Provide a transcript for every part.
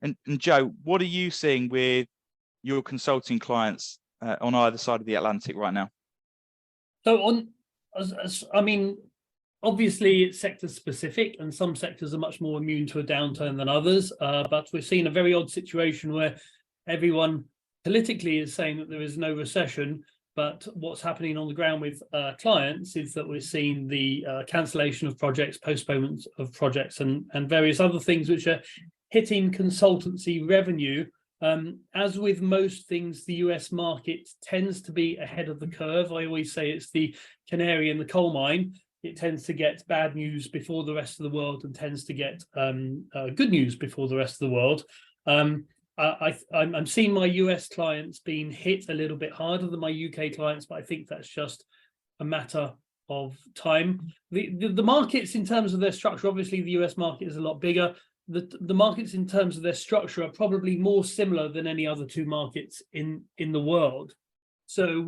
And Joe, what are you seeing with your consulting clients on either side of the Atlantic right now? So I mean, obviously it's sector specific, and some sectors are much more immune to a downturn than others. But we're seeing a very odd situation where everyone politically is saying that there is no recession, but what's happening on the ground with clients is that we're seeing the cancellation of projects, postponements of projects, and various other things which are hitting consultancy revenue. As with most things, the US market tends to be ahead of the curve. I always say it's the canary in the coal mine. It tends to get bad news before the rest of the world and tends to get good news before the rest of the world. I'm seeing my US clients being hit a little bit harder than my UK clients, but I think that's just a matter of time. The markets in terms of their structure, obviously the US market is a lot bigger. The markets in terms of their structure are probably more similar than any other two markets in the world. So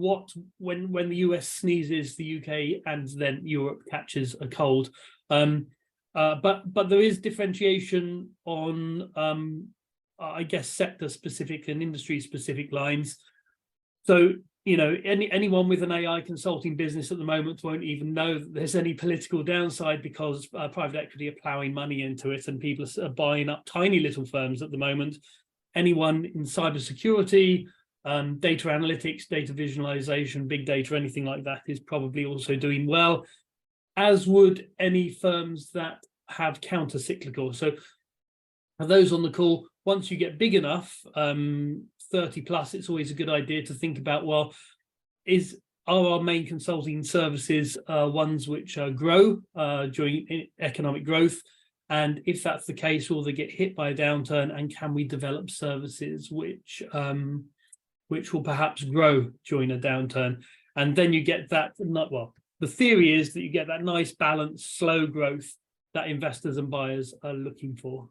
when the US sneezes, the UK and then Europe catches a cold. But there is differentiation on I guess sector specific and industry specific lines. So anyone with an AI consulting business at the moment won't even know that there's any political downside, because private equity are plowing money into it and people are buying up tiny little firms at the moment. Anyone in cybersecurity, data analytics, data visualization, big data, anything like that is probably also doing well, as would any firms that have counter-cyclical. So for those on the call, once you get big enough, 30 plus, it's always a good idea to think about, well, are our main consulting services ones which grow during economic growth? And if that's the case, will they get hit by a downturn? And can we develop services which will perhaps grow during a downturn? And then you get that, well, the theory is that you get that nice balanced, slow growth that investors and buyers are looking for.